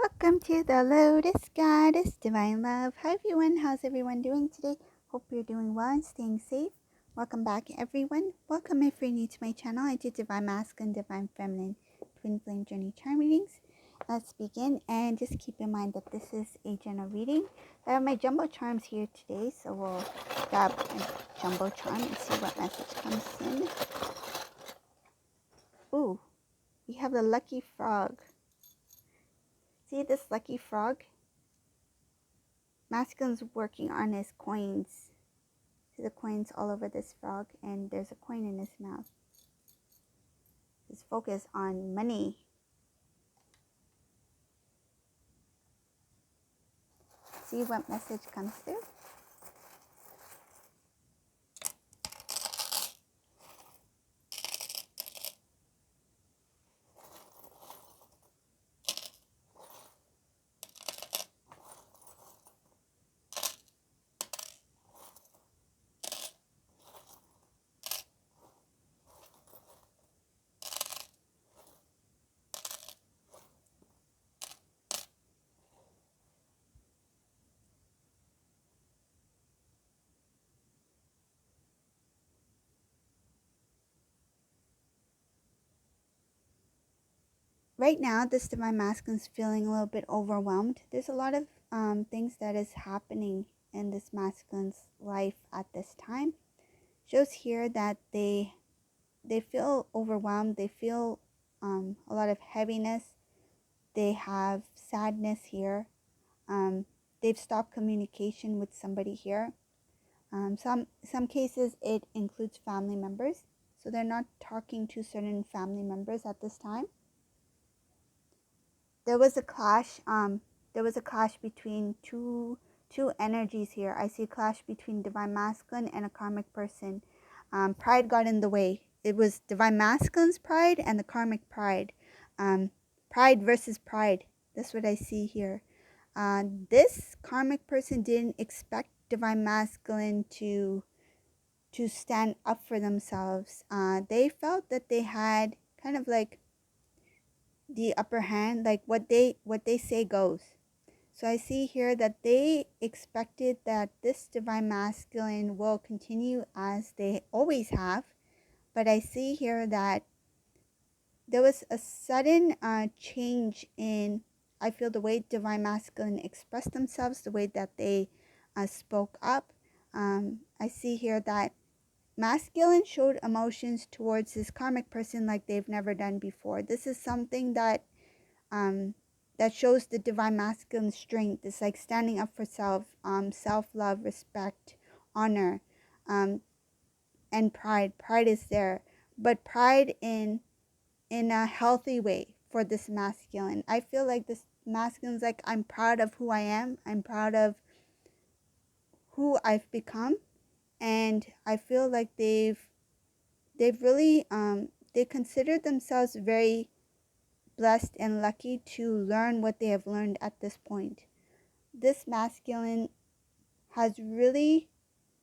Welcome to the Lotus Goddess Divine Love. Hi everyone, how's everyone doing today? Hope you're doing well and staying safe. Welcome back everyone. Welcome if you're new to my channel. I do Divine Masculine, Divine Feminine, Twin Flame Journey Charm readings. Let's begin, and just keep in mind that this is a general reading. I have my jumbo charms here today, so we'll grab a jumbo charm and see what message comes in. Ooh, we have the lucky frog. See this lucky frog? Masculine's working on his coins. See the coins all over this frog, and there's a coin in his mouth. His focus on money. See what message comes through. Right now, this Divine Masculine is feeling a little bit overwhelmed. There's a lot of things that is happening in this masculine's life at this time. Shows here that they feel overwhelmed. They feel a lot of heaviness. They have sadness here. They've stopped communication with somebody here. Some cases it includes family members, so they're not talking to certain family members at this time. There was a clash. There was a clash between two energies here. I see a clash between Divine Masculine and a karmic person. Pride got in the way. It was Divine Masculine's pride and the karmic pride. Pride versus pride. That's what I see here. This karmic person didn't expect Divine Masculine to stand up for themselves. They felt that they had kind of like the upper hand, like what they say goes. So I see here that they expected that this Divine Masculine will continue as they always have, but I see here that there was a sudden change in, I feel, the way Divine Masculine expressed themselves, the way that they spoke up. I see here that Masculine showed emotions towards this karmic person like they've never done before. This is something that that shows the Divine Masculine strength. It's like standing up for self, self-love, respect, honor, and pride. Pride is there, but pride in a healthy way for this masculine. I feel like this masculine's like, I'm proud of who I am. I'm proud of who I've become, and I feel like they've really they consider themselves very blessed and lucky to learn what they have learned at this point. This masculine has really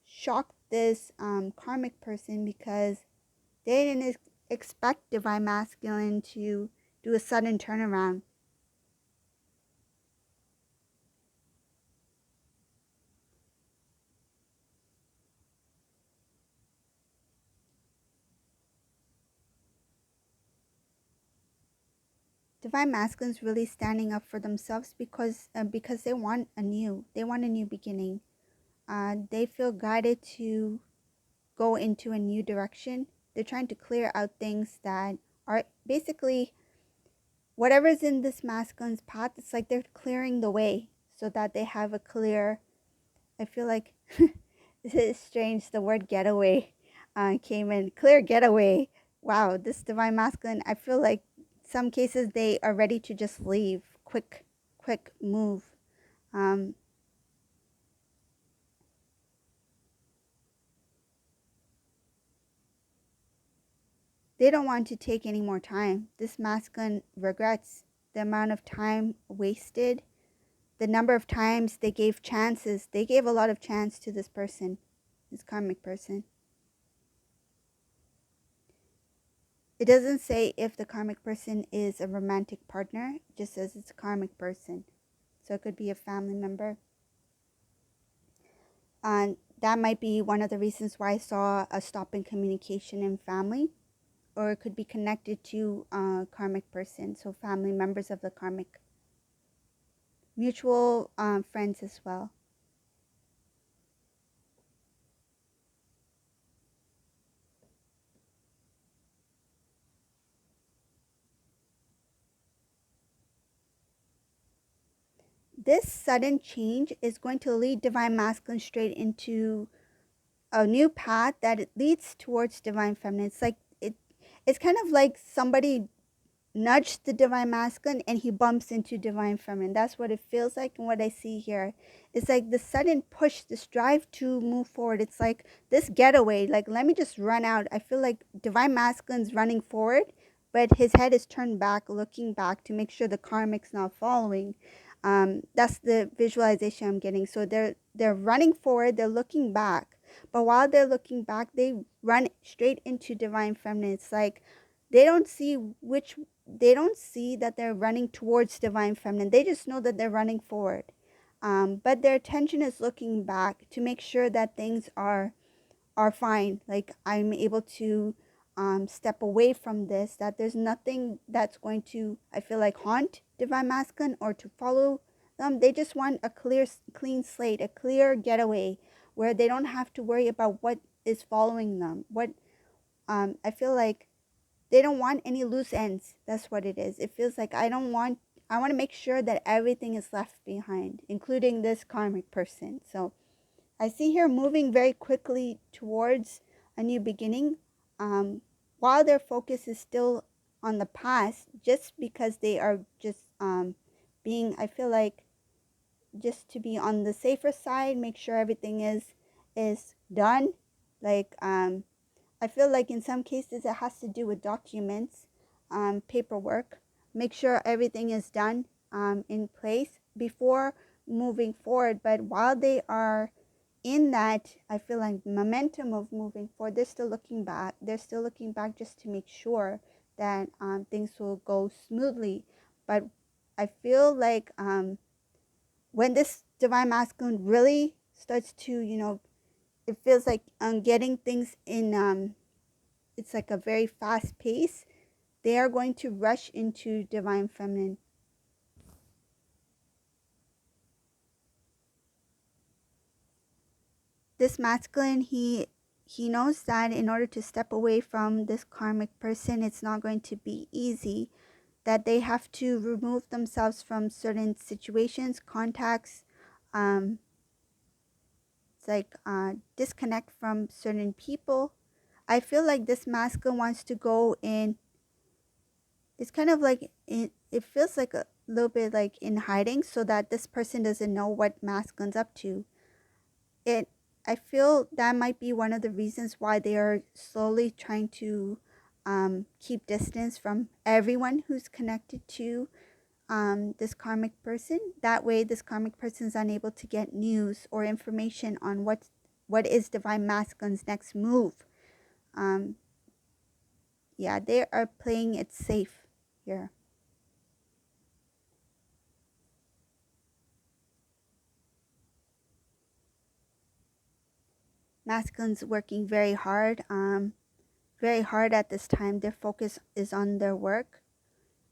shocked this karmic person because they didn't expect Divine Masculine to do a sudden turnaround. Divine Masculine's really standing up for themselves because they want a new beginning. They feel guided to go into a new direction. They're trying to clear out things that are basically whatever's in this masculine's path. It's like they're clearing the way so that they have a clear, I feel like this is strange, the word getaway came in. Clear getaway. Wow, this Divine Masculine, I feel like some cases they are ready to just leave. Quick move. They don't want to take any more time. This masculine regrets the amount of time wasted, the number of times they gave chances. They gave a lot of chance to this person, this karmic person. It doesn't say if the karmic person is a romantic partner. It just says it's a karmic person. So it could be a family member. And that might be one of the reasons why I saw a stop in communication in family. Or it could be connected to a karmic person. So family members of the karmic. Mutual friends as well. This sudden change is going to lead divine masculine straight into a new path that it leads towards divine feminine. It's kind of like somebody nudged the divine masculine and he bumps into divine feminine. That's what it feels like, and what I see here. It's like the sudden push, this drive to move forward. It's like this getaway, like let me just run out. I feel like divine masculine's running forward, but his head is turned back, looking back to make sure the karmic's not following. That's the visualization I'm getting. So they're running forward, they're looking back, but while they're looking back, they run straight into divine feminine. It's like they don't see which they don't see that they're running towards divine feminine. They just know that they're running forward. But their attention is looking back to make sure that things are fine. Like I'm able to step away from this, that there's nothing that's going to, I feel like, haunt divine masculine or to follow them. They just want a clean slate, a clear getaway where they don't have to worry about what is following them. I feel like they don't want any loose ends. That's what it is. It feels like I want to make sure that everything is left behind, including this karmic person. So I see here moving very quickly towards a new beginning, while their focus is still on the past, just because they are just being, I feel like, just to be on the safer side, make sure everything is done. Like I feel like in some cases it has to do with documents, paperwork. Make sure everything is done in place before moving forward. But while they are in that, I feel like momentum of moving forward, they're still looking back. They're still looking back just to make sure that things will go smoothly. But I feel like when this divine masculine really starts to, it feels like getting things in, it's like a very fast pace. They are going to rush into divine feminine. This masculine, he knows that in order to step away from this karmic person, it's not going to be easy, that they have to remove themselves from certain situations, contacts. It's like disconnect from certain people. I feel like this masculine wants to go in. It's kind of like it feels like a little bit like in hiding, so that this person doesn't know what masculine's up to. I feel that might be one of the reasons why they are slowly trying to keep distance from everyone who's connected to this karmic person. That way this karmic person is unable to get news or information on what is divine masculine's next move. um yeah, they are playing it safe here. Masculine's working very hard at this time. Their focus is on their work.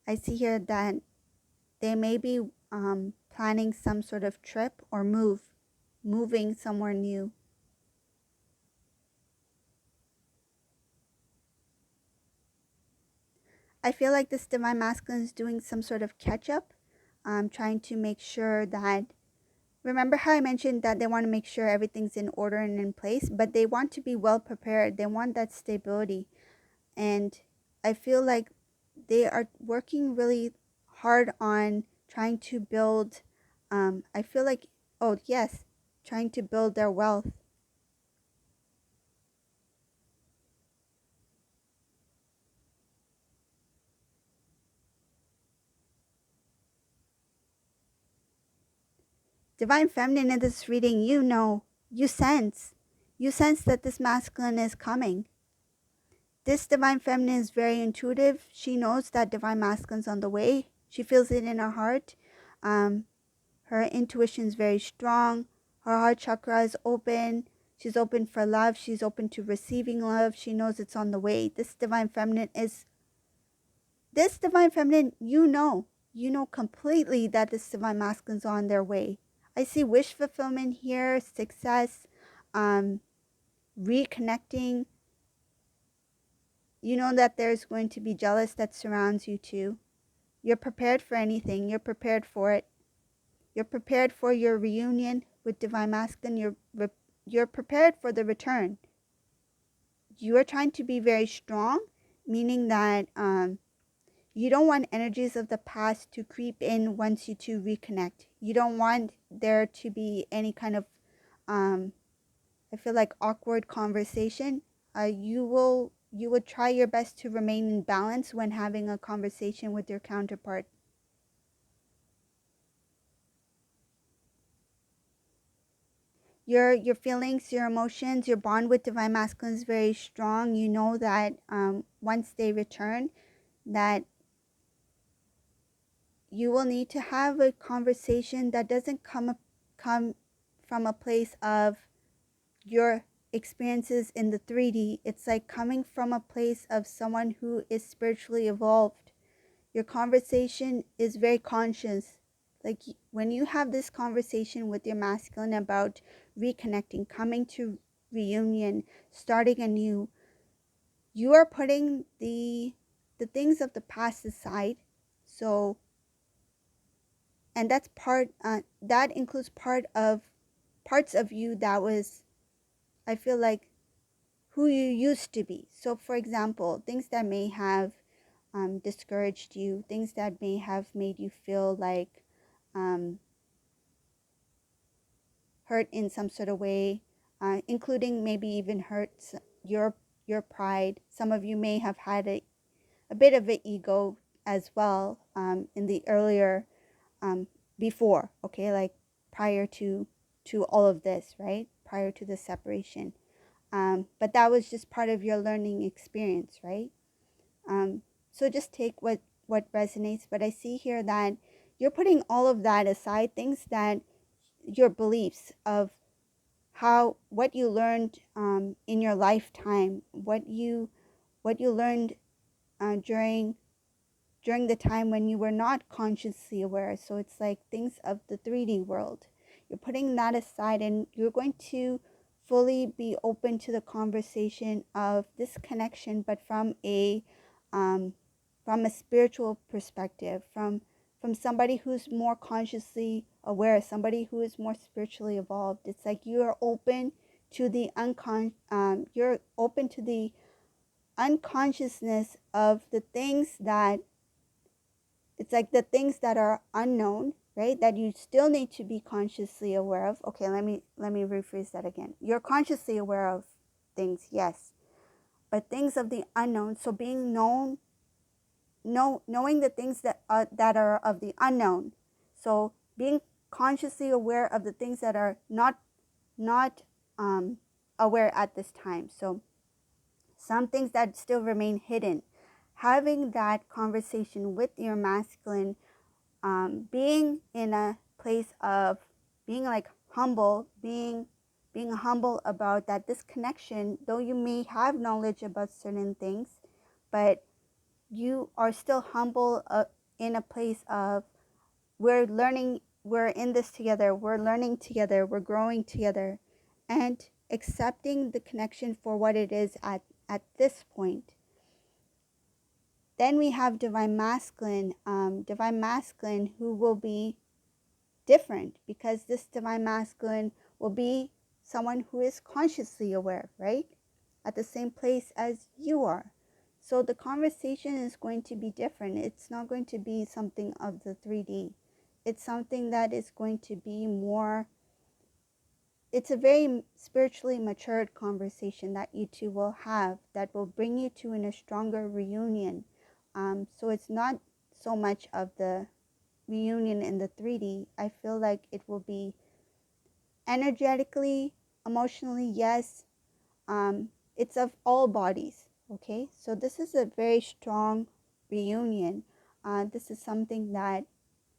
I see here that they may be planning some sort of trip or moving somewhere new. I feel like this divine masculine is doing some sort of catch up, trying to make sure that, remember how I mentioned that they want to make sure everything's in order and in place, but they want to be well prepared. They want that stability. And I feel like they are working really hard on trying to build, I feel like, oh yes, trying to build their wealth. Divine feminine in this reading, you sense that this masculine is coming. This divine feminine is very intuitive. She knows that divine masculine's on the way. She feels it in her heart. Her intuition is very strong. Her heart chakra is open. She's open for love. She's open to receiving love. She knows it's on the way. This divine feminine, you know completely that this divine masculine is on their way. I see wish fulfillment here, success, reconnecting. You know that there's going to be jealous that surrounds you too. You're prepared for anything. You're prepared for it. You're prepared for your reunion with divine masculine. You're prepared for the return. You are trying to be very strong, meaning that you don't want energies of the past to creep in once you two reconnect. You don't want there to be any kind of, I feel like, awkward conversation. You would try your best to remain in balance when having a conversation with your counterpart. Your feelings, your emotions, your bond with divine masculine is very strong. You know that once they return, that you will need to have a conversation that doesn't come from a place of your experiences in the 3D. It's like coming from a place of someone who is spiritually evolved. Your conversation is very conscious. Like when you have this conversation with your masculine about reconnecting, coming to reunion, starting anew, you are putting the things of the past aside. So, and that's that includes parts of you that was, I feel like, who you used to be. So for example, things that may have discouraged you, things that may have made you feel like hurt in some sort of way, including maybe even hurts your pride. Some of you may have had a bit of an ego as well in the earlier before, okay, like prior to all of this, right? Prior to the separation. But that was just part of your learning experience, right? So just take what resonates. But I see here that you're putting all of that aside, things that your beliefs of what you learned in your lifetime, what you learned during the time when you were not consciously aware. So it's like things of the 3D world. You're putting that aside and you're going to fully be open to the conversation of this connection, but from a spiritual perspective, from somebody who's more consciously aware, somebody who is more spiritually evolved. It's like you are open to the you're open to the unconsciousness of the things that, it's like the things that are unknown, right? That you still need to be consciously aware of. Okay, let me rephrase that again. You're consciously aware of things, yes, but things of the unknown. So being knowing the things that are of the unknown. So being consciously aware of the things that are not aware at this time. So some things that still remain hidden. Having that conversation with your masculine, being in a place of being like humble, being humble about that this connection, though you may have knowledge about certain things, but you are still humble in a place of we're learning, we're in this together, we're learning together, we're growing together, and accepting the connection for what it is at this point. Then we have divine masculine who will be different, because this divine masculine will be someone who is consciously aware, right? At the same place as you are. So the conversation is going to be different. It's not going to be something of the 3D. It's something that is going to be more, it's a very spiritually matured conversation that you two will have that will bring you two in a stronger reunion. So it's not so much of the reunion in the 3D. I feel like it will be energetically, emotionally, yes. It's of all bodies. Okay, so this is a very strong reunion. This is something that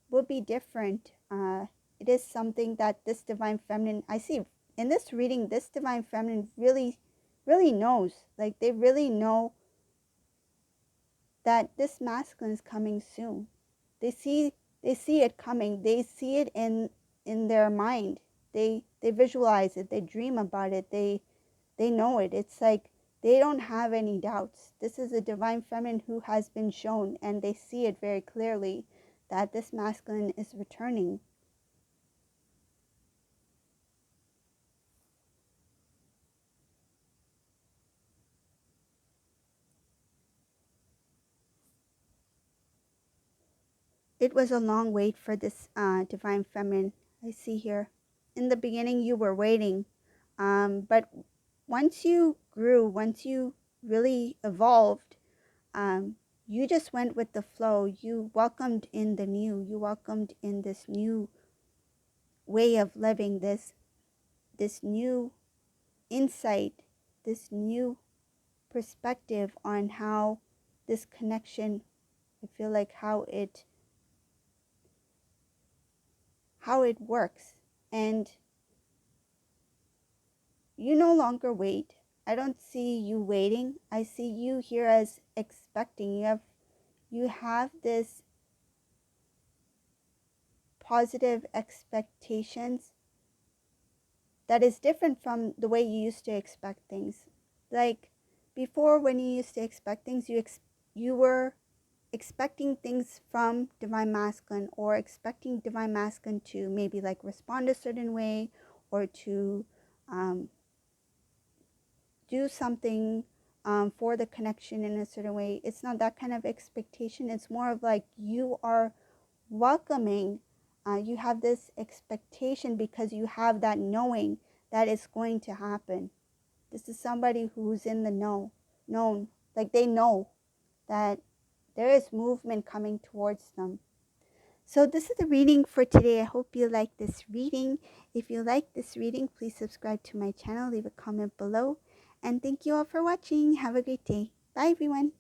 will be different. It is something that this divine feminine, I see in this reading, this divine feminine really knows. Like, they really know that this masculine is coming soon. They see it coming. They see it in their mind. They visualize it. They dream about it. They know it. It's like they don't have any doubts. This is a divine feminine who has been shown, and they see it very clearly that this masculine is returning. It was a long wait for this divine feminine. I see here. In the beginning, you were waiting, but once you grew, once you really evolved, you just went with the flow. You welcomed in the new. You welcomed in this new way of living, this new insight, this new perspective on how this connection, I feel like how it works. And you no longer wait. I don't see you waiting. I see you here as expecting. You have this positive expectations that is different from the way you used to expect things. Like before, when you used to expect things, you were expecting things from divine masculine, or expecting divine masculine to maybe like respond a certain way, or to um, do something for the connection in a certain way. It's not that kind of expectation. It's more of like you are welcoming. You have this expectation because you have that knowing that it's going to happen. This is somebody who's in the known, like they know that there is movement coming towards them. So this is the reading for today. I hope you like this reading. If you like this reading, please subscribe to my channel, leave a comment below, and thank you all for watching. Have a great day. Bye everyone.